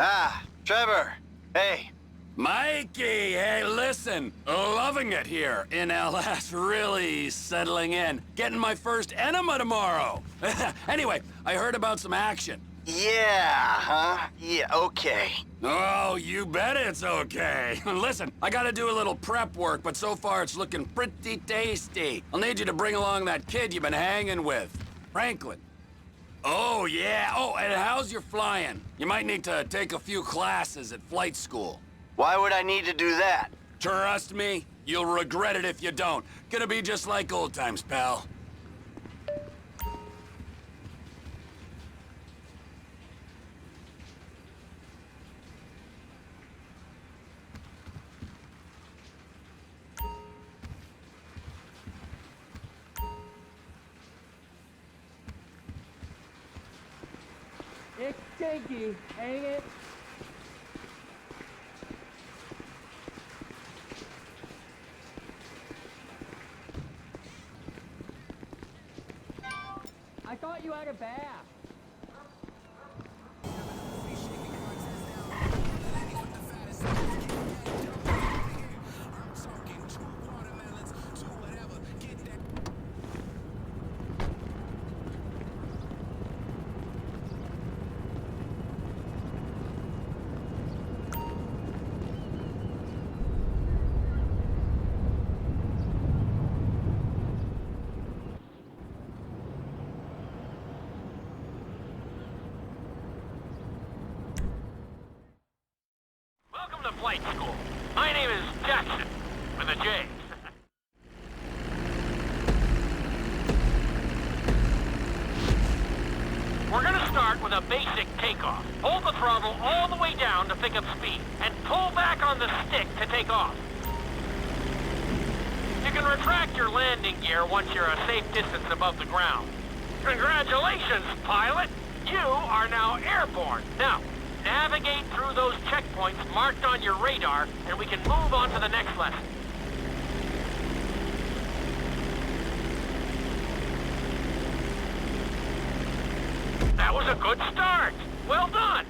Ah, Trevor. Hey. Mikey, hey, listen. Loving it here in LS, really settling in. Getting my first enema tomorrow. Anyway, I heard about some action. Yeah, huh? Yeah, okay. Oh, you bet it's okay. Listen, I gotta do a little prep work, but so far it's looking pretty tasty. I'll need you to bring along that kid you've been hanging with, Franklin. Oh, yeah. Oh, and how's your flying? You might need to take a few classes at flight school. Why would I need to do that? Trust me, you'll regret it if you don't. Gonna be just like old times, pal. It's stinky, ain't it? I thought you had a bath. Flight school. My name is Jackson, with a J. We're gonna start with a basic takeoff. Hold the throttle all the way down to pick up speed, and pull back on the stick to take off. You can retract your landing gear once you're a safe distance above the ground. Congratulations, pilot! You are now airborne. Now, navigate through those checkpoints marked on your radar, and we can move on to the next lesson. That was a good start. Well done.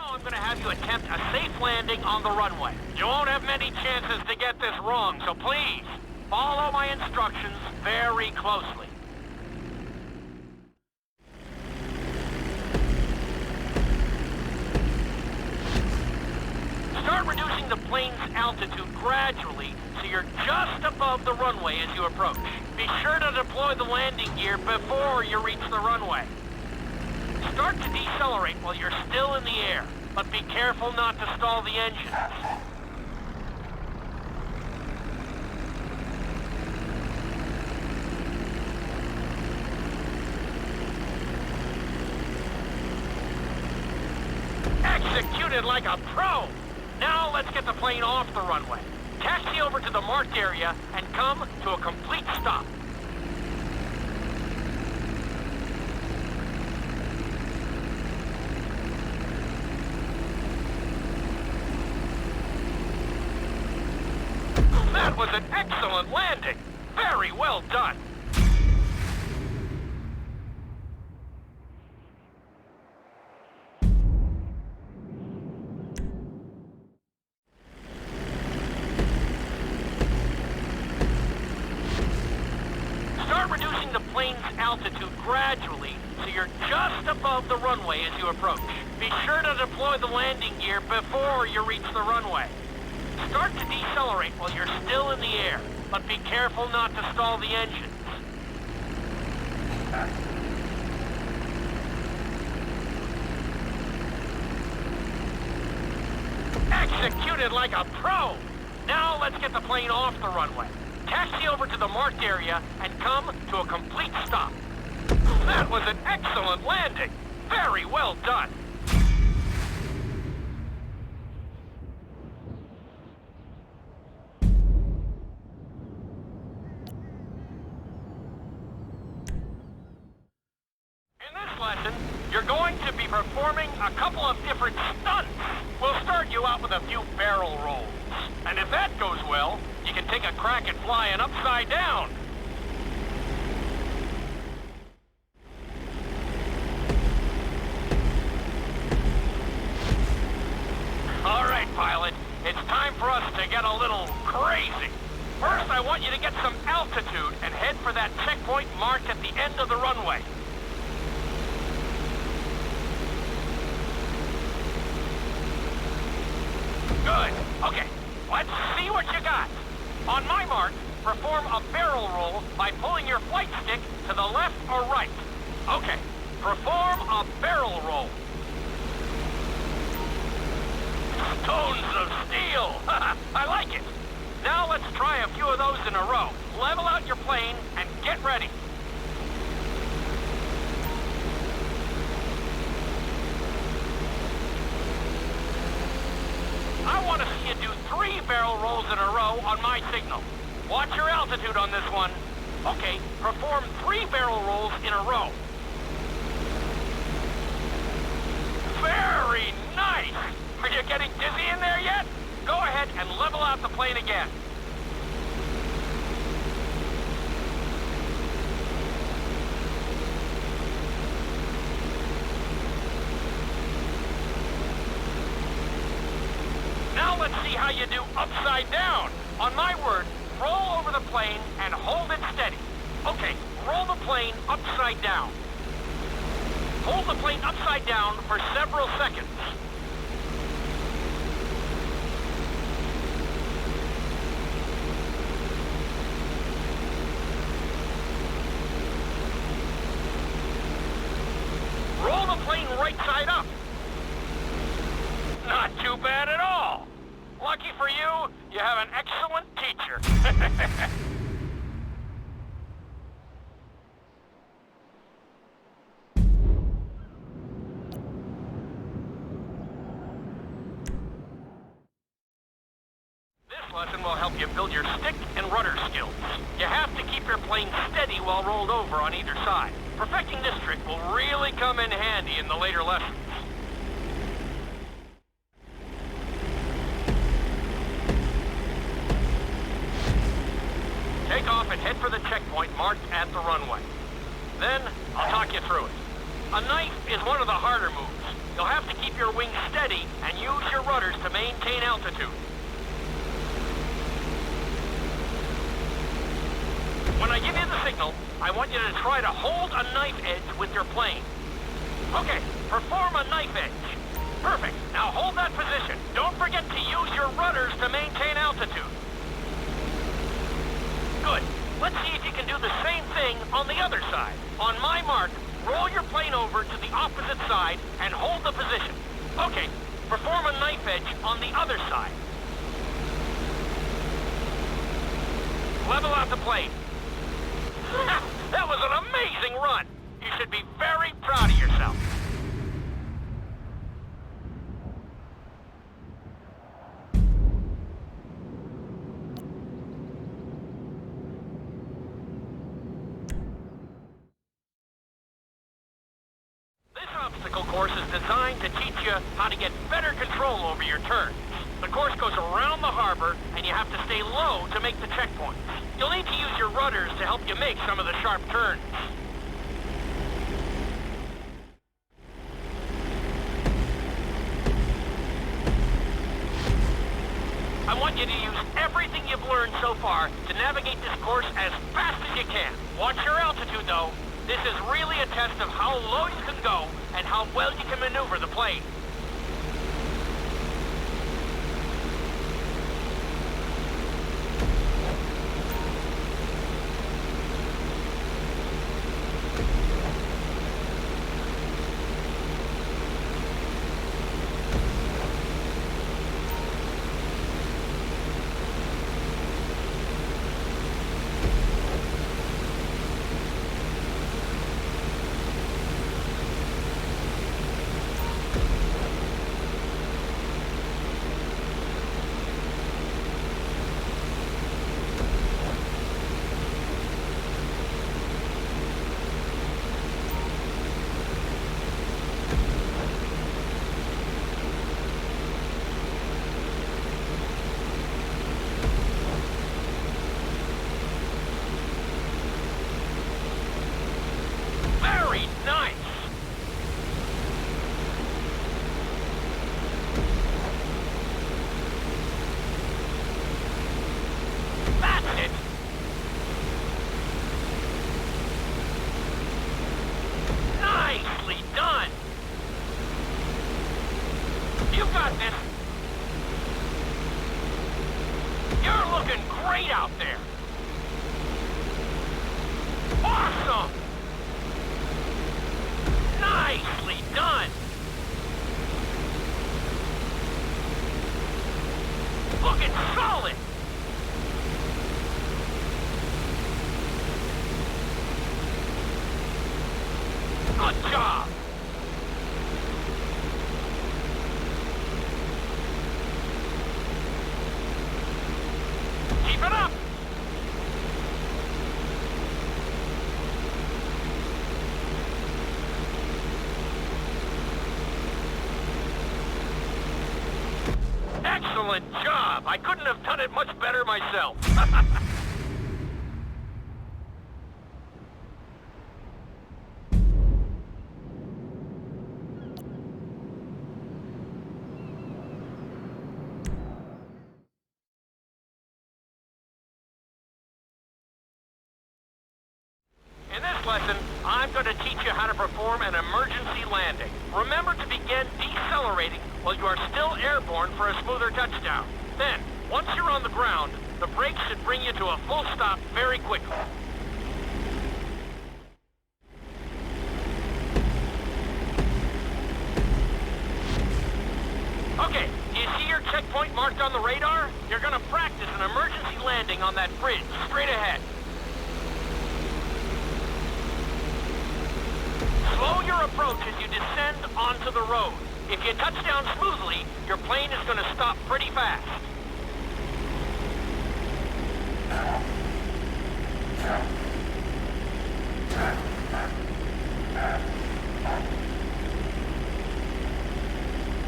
I'm gonna have you attempt a safe landing on the runway. You won't have many chances to get this wrong, so please, follow my instructions very closely. Start reducing the plane's altitude gradually so you're just above the runway as you approach. Be sure to deploy the landing gear before you reach the runway. Start to decelerate while you're still in the air, but be careful not to stall the engines. Executed like a pro! Now let's get the plane off the runway. Taxi over to the marked area and come to a complete stop. That was an excellent landing. Very well done. Start reducing the plane's altitude gradually so you're just above the runway as you approach. Be sure to deploy the landing gear before you reach the runway. Start to decelerate while you're still in the air, but be careful not to stall the engines. Executed like a pro! Now let's get the plane off the runway. Taxi over to the marked area and come to a complete stop. That was an excellent landing. Very well done. In this lesson, you're going to be performing a couple of different stunts. We'll start you out with a few barrel rolls. And if that goes well, you can take a crack at flying upside down. All right, pilot. It's time for us to get a little crazy. First, I want you to get some altitude and head for that checkpoint marked at the end of the runway. Good. Okay, let's see what you got. On my mark, perform a barrel roll by pulling your flight stick to the left or right. Okay, perform a barrel roll. Stones of steel! I like it. Now let's try a few of those in a row. Level out your plane and get ready. I want to see you do 3 barrel rolls in a row on my signal. Watch your altitude on this one. Okay, perform 3 barrel rolls in a row. Very nice! Are you getting dizzy in there yet? Go ahead and level out the plane again. Now let's see how you do upside down. On my word, roll over the plane and hold it steady. Okay, roll the plane upside down. Hold the plane upside down for several seconds. Roll the plane right side up. Not too bad at all. Lucky for you, you have an excellent teacher. This lesson will help you build your stick and rudder skills. You have to keep your plane steady while rolled over on either side. Perfecting this trick will really come in handy in the later lessons. Take off and head for the checkpoint marked at the runway. Then, I'll talk you through it. A knife is one of the harder moves. You'll have to keep your wings steady and use your rudders to maintain altitude. When I give you the signal, I want you to try to hold a knife edge with your plane. Okay, perform a knife edge. Perfect. Now hold that position. Don't forget to use your rudders to maintain altitude. Good. Let's see if you can do the same thing on the other side. On my mark, roll your plane over to the opposite side and hold the position. Okay, perform a knife edge on the other side. Level out the plane. That was an amazing run. You should be very proud of yourself. This obstacle course is designed to teach you how to get better control over your turns. The course goes around the harbor, and you have to stay low to make the checkpoints. You'll need to use your rudders to help you make some of the sharp turns. I want you to use everything you've learned so far to navigate this course as fast as you can. Watch your altitude, though. This is really a test of how low you can go and how well you can maneuver the plane. Good job! Keep it up! Excellent job! I couldn't have done it much better myself. In this lesson, I'm going to teach you how to perform an emergency landing. Remember to begin decelerating while you are still airborne for a smoother touchdown. Then, once you're on the ground, the brakes should bring you to a full stop very quickly. Okay, do you see your checkpoint marked on the radar? You're going to practice an emergency landing on that bridge straight ahead. Slow your approach as you descend onto the road. If you touch down smoothly, your plane is going to stop pretty fast.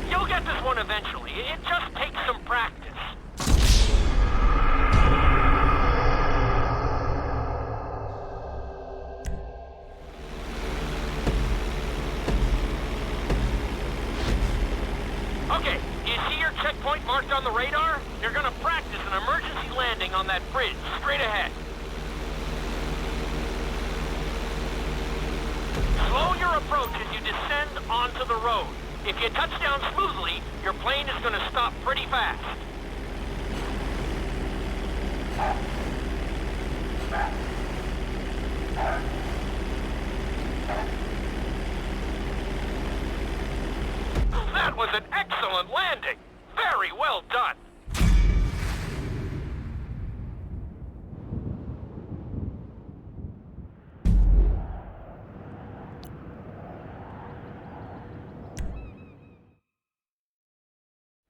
You'll get this one eventually. It just takes some practice. Okay, do you see your checkpoint marked on the radar? You're going to practice an emergency landing on that bridge straight ahead. Slow your approach as you descend onto the road. If you touch down smoothly, your plane is going to stop pretty fast. That was an excellent landing. Very well done.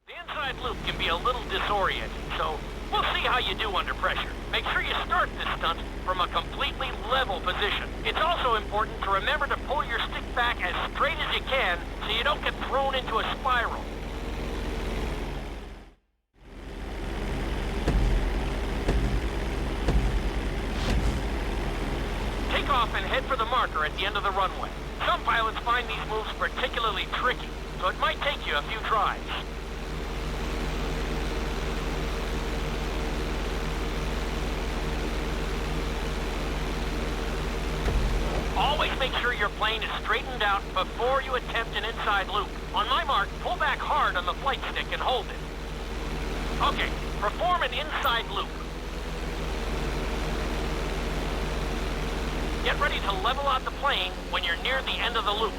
The inside loop can be a little disorienting, so we'll see how you do under pressure. Make sure you start this stunt from a completely level position. It's also important to remember to pull your stick back as straight as you can so you don't get thrown into a spiral. Take off and head for the marker at the end of the runway. Some pilots find these moves particularly tricky, so it might take you a few tries. Always make sure your plane is straightened out before you attempt an inside loop. On my mark, pull back hard on the flight stick and hold it. Okay, perform an inside loop. Get ready to level out the plane when you're near the end of the loop.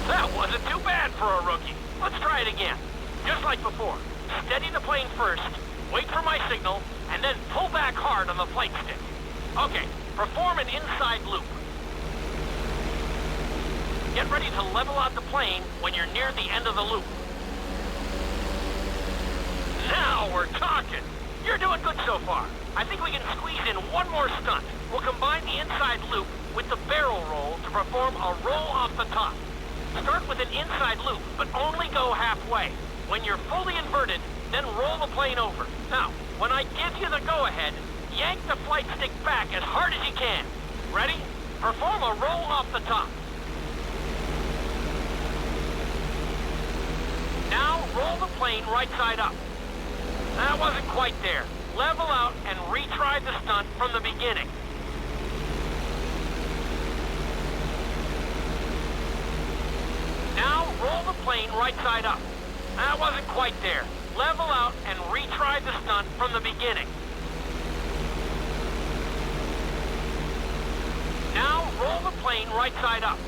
That wasn't too bad for a rookie. Let's try it again. Just like before. Steady the plane first, wait for my signal, and then pull back hard on the flight stick. Okay, perform an inside loop. Get ready to level out the plane when you're near the end of the loop. Now we're talking. You're doing good so far. I think we can squeeze in one more stunt. We'll combine the inside loop with the barrel roll to perform a roll off the top. Start with an inside loop, but only go halfway. When you're fully inverted, then roll the plane over. Now, when I give you the go-ahead, yank the flight stick back as hard as you can. Ready? Perform a roll off the top. Now, roll the plane right side up. That wasn't quite there. Level out and retry the stunt from the beginning. Now, roll the plane right side up. That wasn't quite there. Level out and retry the stunt from the beginning. Now, roll the plane right side up.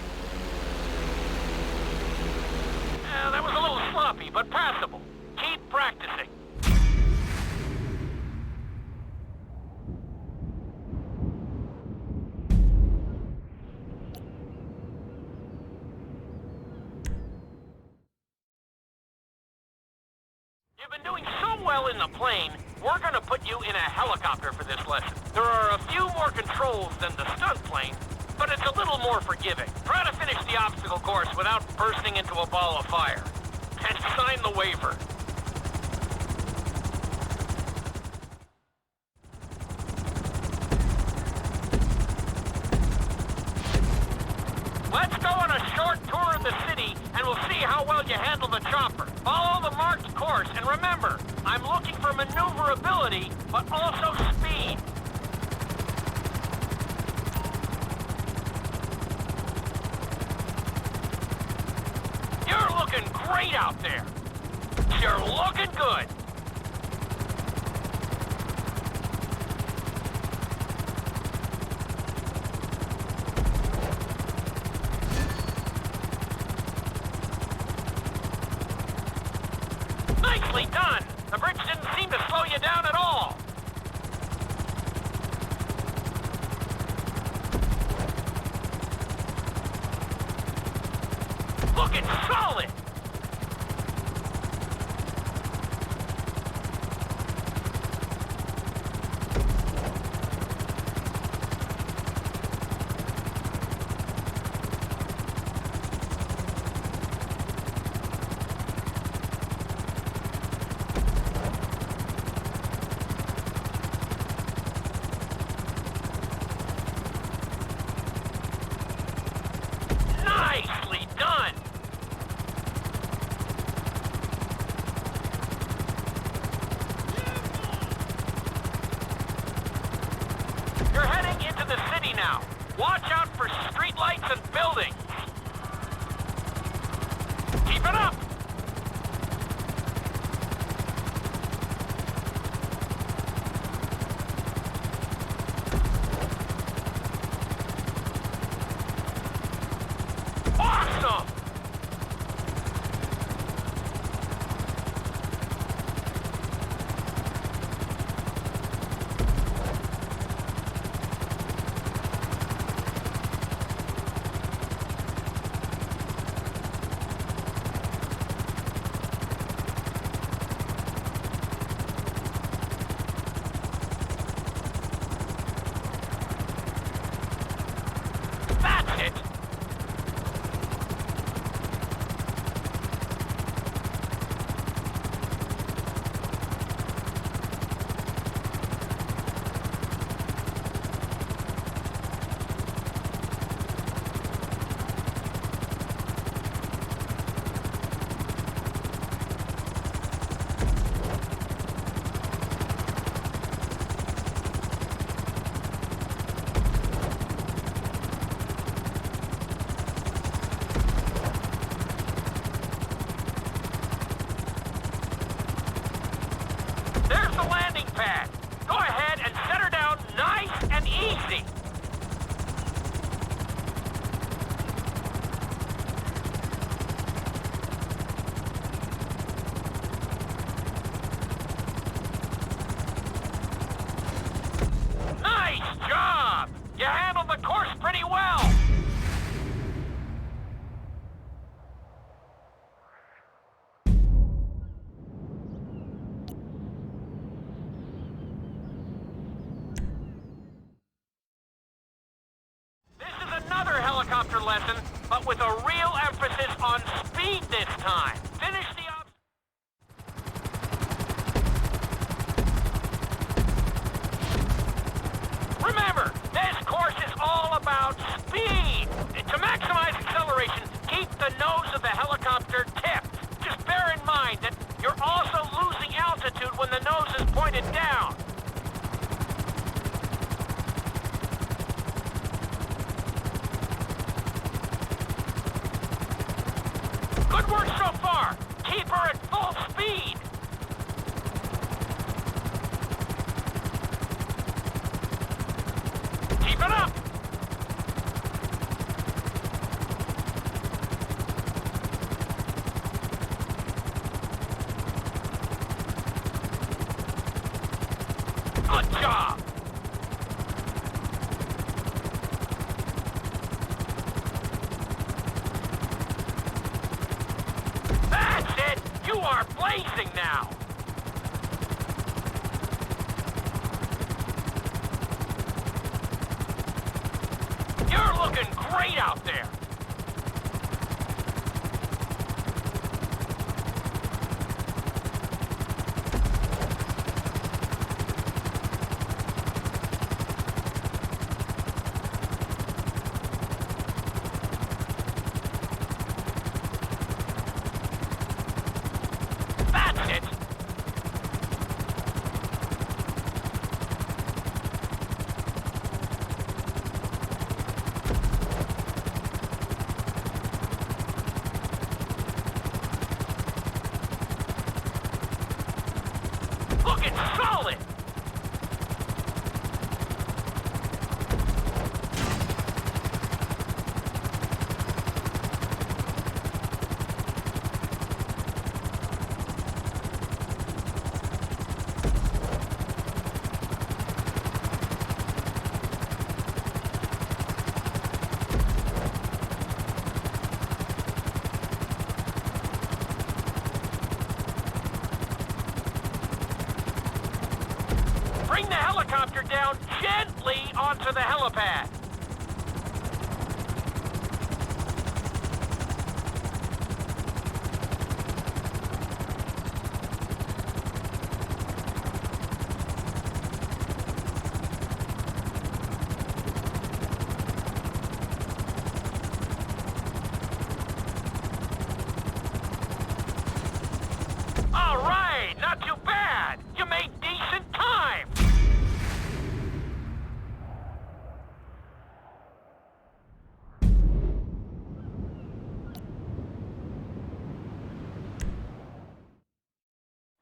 That was a little sloppy, but passable. Keep practicing. a plane, we're gonna put you in a helicopter for this lesson. There are a few more controls than the stunt plane, but it's a little more forgiving. Try to finish the obstacle course without bursting into a ball of fire. And sign the waiver. Let's go on a short tour of the city, and we'll see how well you handle the chopper. Follow the marked course, and remember, I'm looking for maneuverability, but also speed. You're looking great out there. You're looking good. Nicely done! The bridge didn't seem to slow you down at all. Looking solid! Nicely done! You're heading into the city now. Watch out for streetlights and buildings. Keep it up! Awesome! That's it! There's the landing pad. Go ahead and set her down nice and easy. Nice job! You handled the course pretty well. This is another helicopter lesson, but with a real emphasis on speed this time. Finish the Remember, this course is all about speed. To maximize acceleration, keep the nose of the helicopter tipped. Just bear in mind that you're also losing altitude when the nose is pointed down. Good work so far. Keep her at full speed. Keep it up. Good job. That's it. You are blazing now. great out there. That's it. Looking solid. Bring the helicopter down gently onto the helipad. All right, not too bad. You made decent time.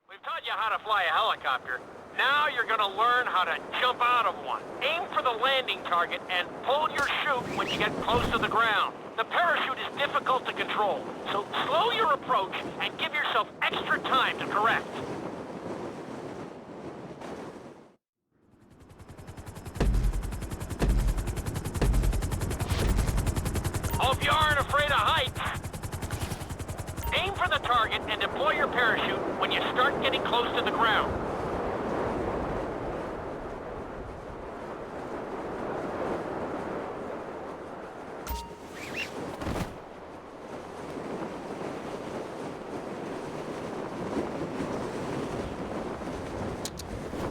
We've taught you how to fly a helicopter. Now you're gonna learn how to jump out of one. Aim for the landing target and pull your chute when you get close to the ground. The parachute is difficult to control, so slow your approach and give yourself extra time to correct. Hope you aren't afraid of heights. Aim for the target and deploy your parachute when you start getting close to the ground.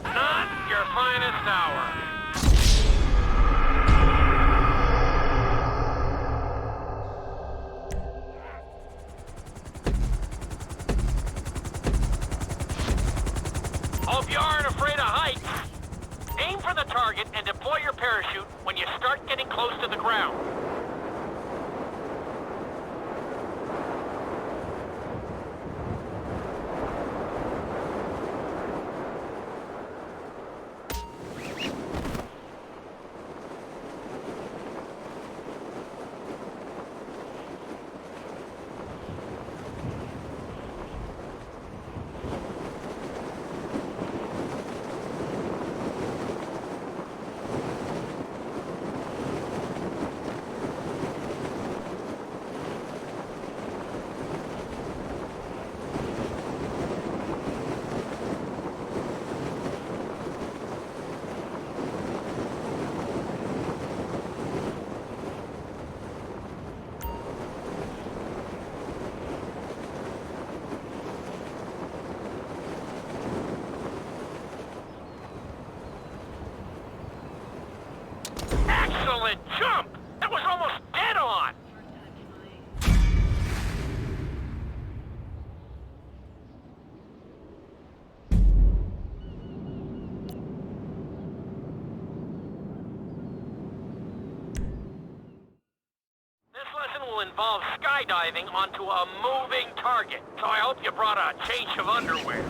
Not your finest hour. Hope you aren't afraid of heights. Aim for the target and deploy your parachute when you start getting close to the ground. Excellent jump! That was almost dead on! This lesson will involve skydiving onto a moving target, so I hope you brought a change of underwear.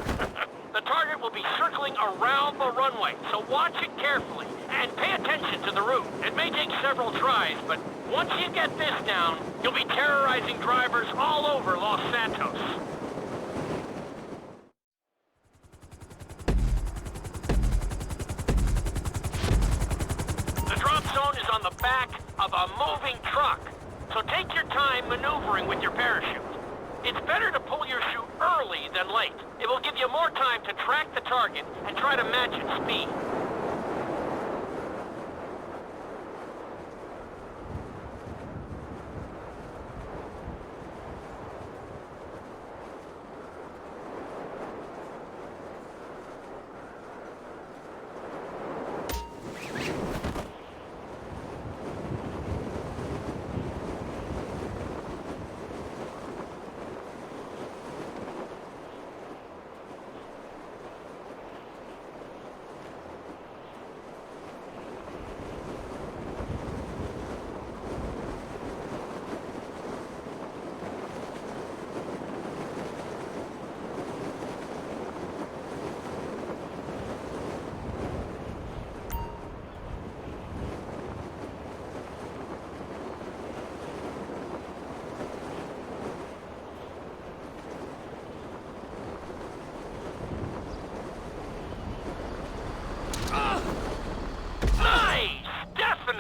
The target will be circling around the runway, so watch it carefully and pay attention to the route. It may take several tries, but once you get this down, you'll be terrorizing drivers all over Los Santos. The drop zone is on the back of a moving truck, so take your time maneuvering with your parachute. It's better to pull your chute early than late. It will give you more time to track the target and try to match its speed.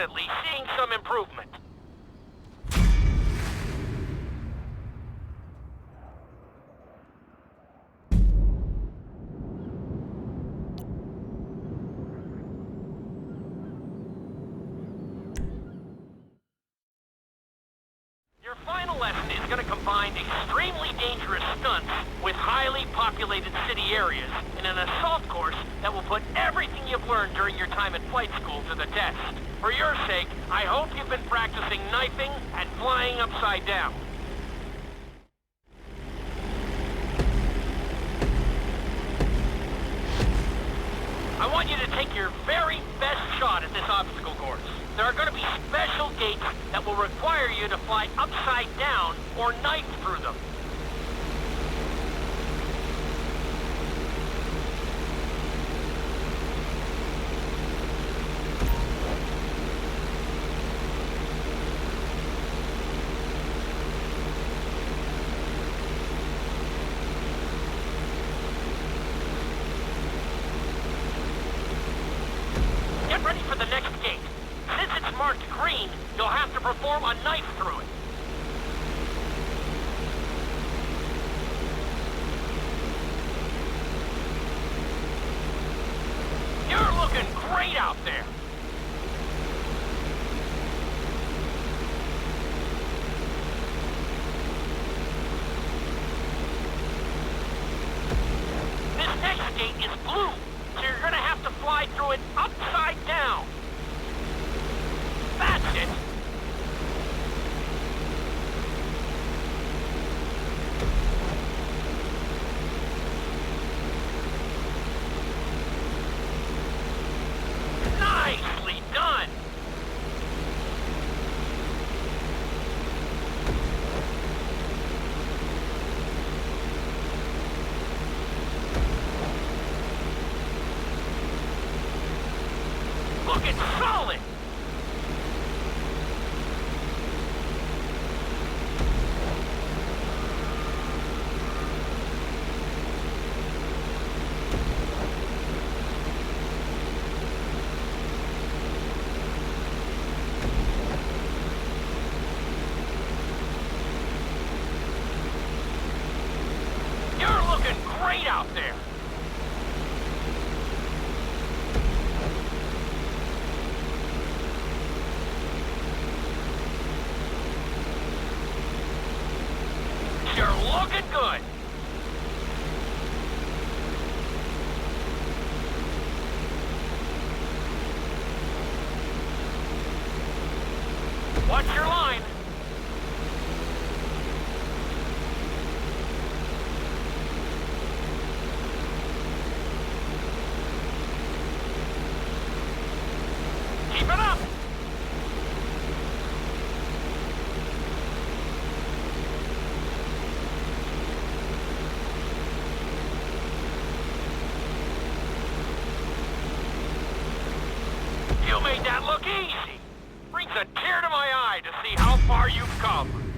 definitely seeing some improvement. Your final lesson is going to combine extremely dangerous stunts with highly populated city areas in an assault course that will put everything you've learned during your time at flight school to the test. For your sake, I hope you've been practicing knifing and flying upside down. I want you to take your very best shot at this obstacle course. There are going to be special gates that will require you to fly upside down or knife through them. Get ready for the next gate. Since it's marked green, you'll have to perform a knife through it. You're looking great out there. This next gate is blue, so you're gonna have to fly through it upside down. That's it. Nicely done. Looking solid. You're looking great out there. You're looking good. Watch your line. Keep it up. You made that look easy. Brings a tear to my eye to see how far you've come.